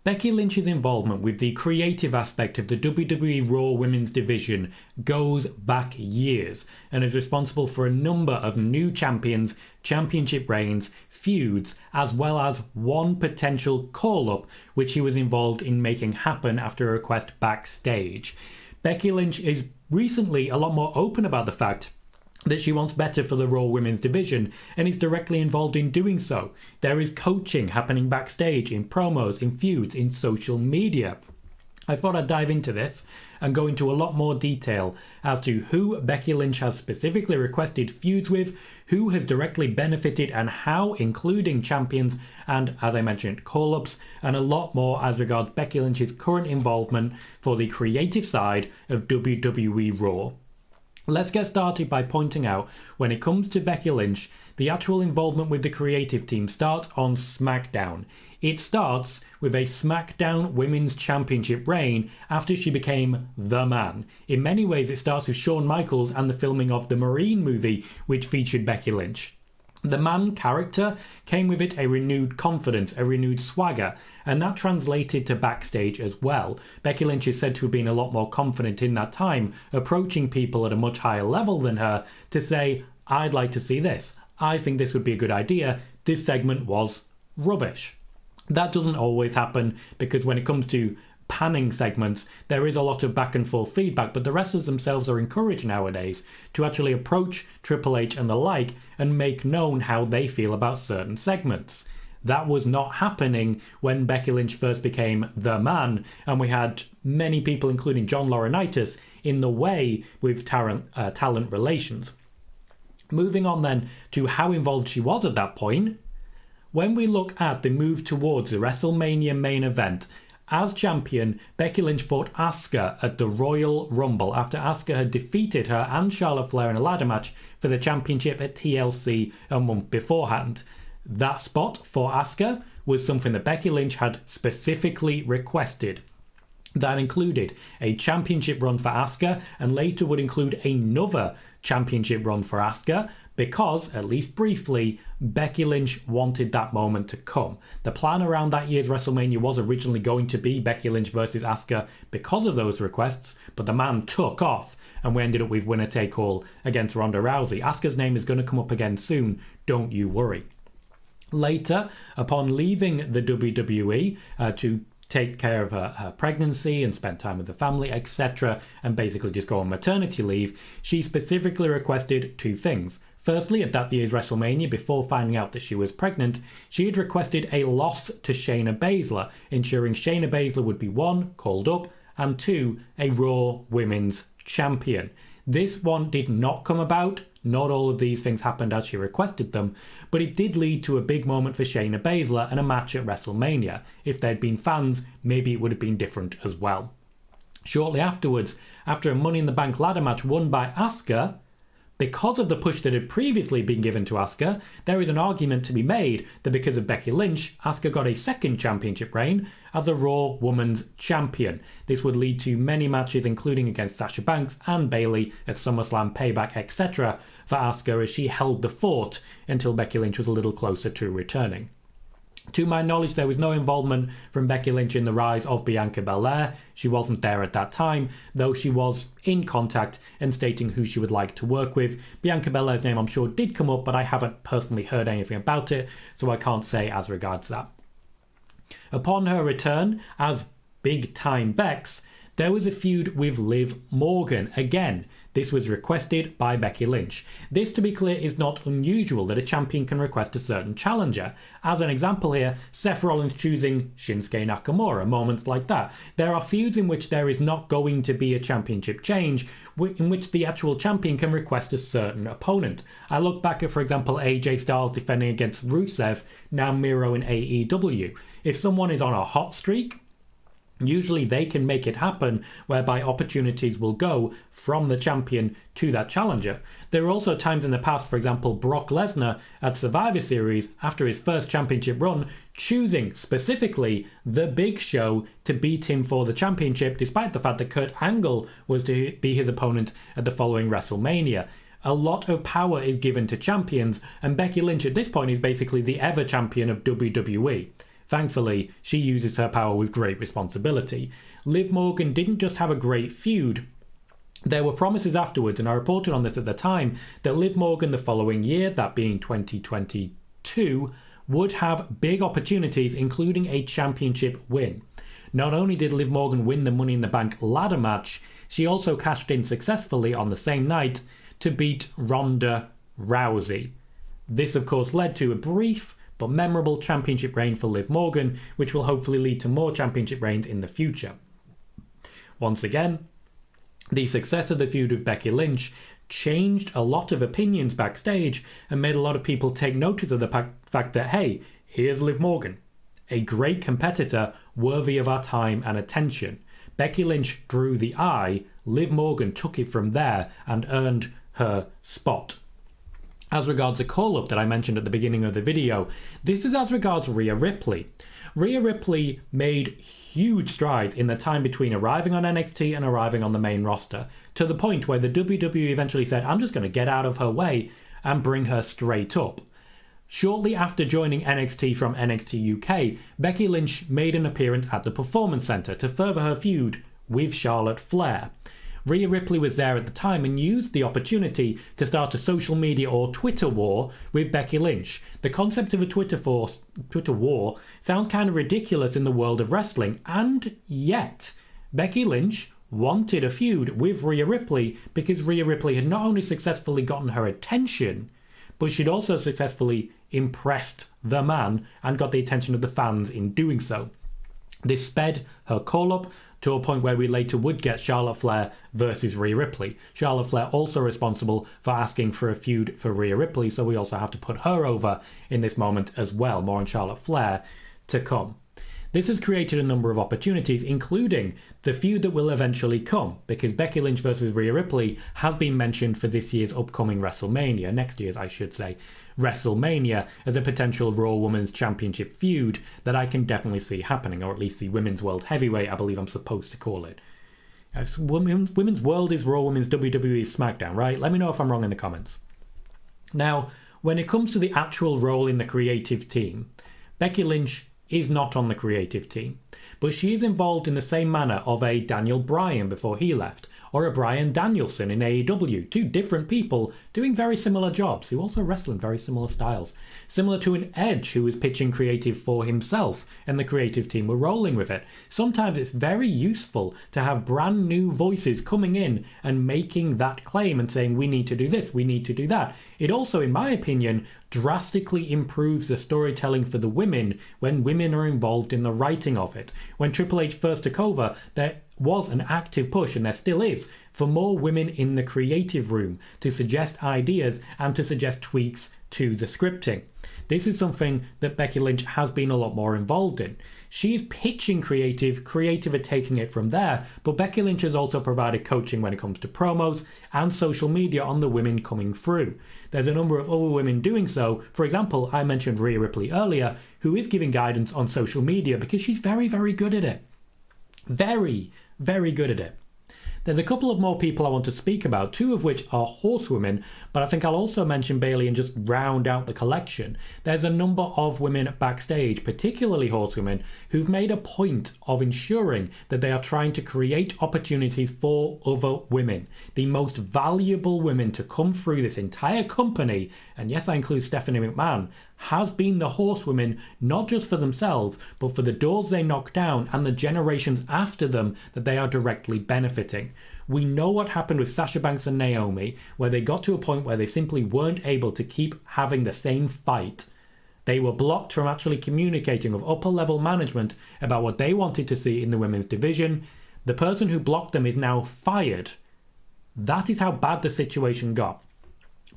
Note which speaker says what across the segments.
Speaker 1: Becky Lynch's involvement with the creative aspect of the WWE Raw Women's division goes back years and is responsible for a number of new champions, championship reigns, feuds, as well as one potential call-up which she was involved in making happen after a request backstage. Becky Lynch is recently a lot more open about the fact that she wants better for the Raw Women's division and is directly involved in doing so. There is coaching happening backstage, in promos, in feuds, in social media. I thought I'd dive into this and go into a lot more detail as to who Becky Lynch has specifically requested feuds with, who has directly benefited and how, including champions and, as I mentioned, call-ups, and a lot more as regards Becky Lynch's current involvement for the creative side of WWE Raw. Let's get started by pointing out, when it comes to Becky Lynch, the actual involvement with the creative team starts on SmackDown. It starts with a SmackDown Women's Championship reign after she became The Man. In many ways, it starts with Shawn Michaels and the filming of the Marine movie, which featured Becky Lynch. The Man character came with it a renewed confidence, a renewed swagger, and that translated to backstage as well. Becky Lynch is said to have been a lot more confident in that time, approaching people at a much higher level than her to say, I'd like to see this. I think this would be a good idea. This segment was rubbish. That doesn't always happen because when it comes to panning segments, there is a lot of back and forth feedback, but the wrestlers themselves are encouraged nowadays to actually approach Triple H and the like and make known how they feel about certain segments. That was not happening when Becky Lynch first became The Man, and we had many people, including John Laurinaitis, in the way with talent relations. Moving on then to how involved she was at that point. When we look at the move towards the WrestleMania main event, as champion, Becky Lynch fought Asuka at the Royal Rumble after Asuka had defeated her and Charlotte Flair in a ladder match for the championship at TLC a month beforehand. That spot for Asuka was something that Becky Lynch had specifically requested. That included a championship run for Asuka and later would include another championship run for Asuka because, at least briefly, Becky Lynch wanted that moment to come. The plan around that year's WrestleMania was originally going to be Becky Lynch versus Asuka because of those requests, but the man took off and we ended up with winner take all against Ronda Rousey. Asuka's name is going to come up again soon, don't you worry. Later, upon leaving the WWE to take care of her pregnancy and spend time with the family, etc., and basically just go on maternity leave, she specifically requested two things. Firstly, at that year's WrestleMania, before finding out that she was pregnant, she had requested a loss to Shayna Baszler, ensuring Shayna Baszler would be 1, called up, and 2, a Raw Women's Champion. This one did not come about. Not all of these things happened as she requested them, but it did lead to a big moment for Shayna Baszler and a match at WrestleMania. If there'd been fans, maybe it would have been different as well. Shortly afterwards, after a Money in the Bank ladder match won by Asuka, because of the push that had previously been given to Asuka, there is an argument to be made that because of Becky Lynch, Asuka got a second championship reign as the Raw Women's Champion. This would lead to many matches, including against Sasha Banks and Bayley at SummerSlam, Payback, etc. for Asuka as she held the fort until Becky Lynch was a little closer to returning. To my knowledge, there was no involvement from Becky Lynch in the rise of Bianca Belair. She wasn't there at that time, though she was in contact and stating who she would like to work with. Bianca Belair's name, I'm sure, did come up, but I haven't personally heard anything about it, so I can't say as regards that. Upon her return as Big Time Bex, there was a feud with Liv Morgan. Again, this was requested by Becky Lynch. This, to be clear, is not unusual that a champion can request a certain challenger. As an example here, Seth Rollins choosing Shinsuke Nakamura, moments like that. There are feuds in which there is not going to be a championship change, in which the actual champion can request a certain opponent. I look back at, for example, AJ Styles defending against Rusev, now Miro in AEW. If someone is on a hot streak, usually they can make it happen whereby opportunities will go from the champion to that challenger. There are also times in the past, for example, Brock Lesnar at Survivor Series, after his first championship run, choosing specifically The Big Show to beat him for the championship, despite the fact that Kurt Angle was to be his opponent at the following WrestleMania. A lot of power is given to champions, and Becky Lynch at this point is basically the ever champion of WWE. Thankfully, she uses her power with great responsibility. Liv Morgan didn't just have a great feud. There were promises afterwards, and I reported on this at the time, that Liv Morgan the following year, that being 2022, would have big opportunities, including a championship win. Not only did Liv Morgan win the Money in the Bank ladder match, she also cashed in successfully on the same night to beat Ronda Rousey. This, of course, led to a brief but memorable championship reign for Liv Morgan, which will hopefully lead to more championship reigns in the future. Once again, the success of the feud with Becky Lynch changed a lot of opinions backstage and made a lot of people take notice of the fact that, hey, here's Liv Morgan, a great competitor worthy of our time and attention. Becky Lynch drew the eye, Liv Morgan took it from there and earned her spot. As regards the call-up that I mentioned at the beginning of the video, this is as regards Rhea Ripley. Rhea Ripley made huge strides in the time between arriving on NXT and arriving on the main roster, to the point where the WWE eventually said, I'm just going to get out of her way and bring her straight up. Shortly after joining NXT from NXT UK, Becky Lynch made an appearance at the Performance Center to further her feud with Charlotte Flair. Rhea Ripley was there at the time and used the opportunity to start a social media or Twitter war with Becky Lynch. The concept of a Twitter war sounds kind of ridiculous in the world of wrestling, and yet Becky Lynch wanted a feud with Rhea Ripley because Rhea Ripley had not only successfully gotten her attention, but she'd also successfully impressed the man and got the attention of the fans in doing so. This sped her call-up to a point where we later would get Charlotte Flair versus Rhea Ripley. Charlotte Flair also responsible for asking for a feud for Rhea Ripley, so we also have to put her over in this moment as well. More on Charlotte Flair to come. This has created a number of opportunities, including the feud that will eventually come, because Becky Lynch versus Rhea Ripley has been mentioned for this year's upcoming WrestleMania, next year's I should say, WrestleMania, as a potential Raw Women's Championship feud that I can definitely see happening, or at least the Women's World Heavyweight, I believe I'm supposed to call it. Women's World is Raw, Women's WWE SmackDown, right? Let me know if I'm wrong in the comments. Now, when it comes to the actual role in the creative team, Becky Lynch is not on the creative team, but she is involved in the same manner of a Daniel Bryan before he left, or a Bryan Danielson in AEW, two different people doing very similar jobs, who also wrestle in very similar styles. Similar to an Edge who was pitching creative for himself, and the creative team were rolling with it. Sometimes it's very useful to have brand new voices coming in and making that claim and saying, we need to do this, we need to do that. It also, in my opinion, drastically improves the storytelling for the women when women are involved in the writing of it. When Triple H first took over, there was an active push, and there still is, for more women in the creative room to suggest ideas and to suggest tweaks to the scripting. This is something that Becky Lynch has been a lot more involved in. She's pitching creative are taking it from there, but Becky Lynch has also provided coaching when it comes to promos and social media on the women coming through. There's a number of other women doing so. For example, I mentioned Rhea Ripley earlier, who is giving guidance on social media because she's very, very good at it. Very, very good at it. There's a couple of more people I want to speak about, two of which are horsewomen, but I think I'll also mention Bayley and just round out the collection. There's a number of women backstage, particularly horsewomen, who've made a point of ensuring that they are trying to create opportunities for other women. The most valuable women to come through this entire company, and yes, I include Stephanie McMahon, has been the horsewomen, not just for themselves, but for the doors they knock down and the generations after them that they are directly benefiting. We know what happened with Sasha Banks and Naomi, where they got to a point where they simply weren't able to keep having the same fight. They were blocked from actually communicating with upper level management about what they wanted to see in the women's division. The person who blocked them is now fired. That is how bad the situation got.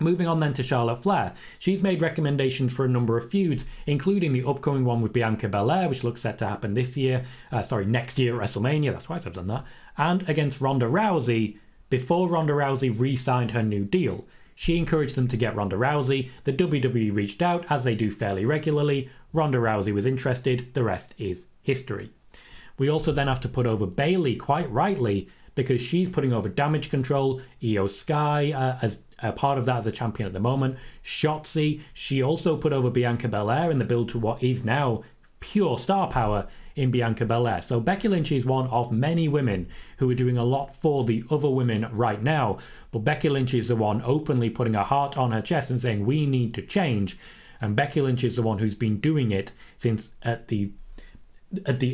Speaker 1: Moving on then to Charlotte Flair. She's made recommendations for a number of feuds, including the upcoming one with Bianca Belair, which looks set to happen next year at WrestleMania, that's twice I've done that, and against Ronda Rousey, before Ronda Rousey re-signed her new deal. She encouraged them to get Ronda Rousey. The WWE reached out, as they do fairly regularly. Ronda Rousey was interested. The rest is history. We also then have to put over Bayley, quite rightly, because she's putting over Damage Control, Io Sky as a part of that as a champion at the moment. Shotzi, she also put over Bianca Belair in the build to what is now pure star power in Bianca Belair. So Becky Lynch is one of many women who are doing a lot for the other women right now, but Becky Lynch is the one openly putting her heart on her chest and saying we need to change, and Becky Lynch is the one who's been doing it since at the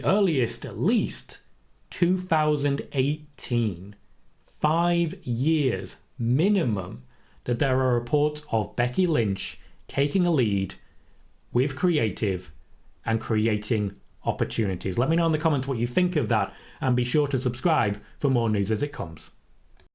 Speaker 1: earliest, at least 2018. 5 years minimum that there are reports of Becky Lynch taking a lead with creative and creating opportunities. Let me know in the comments what you think of that, and be sure to subscribe for more news as it comes.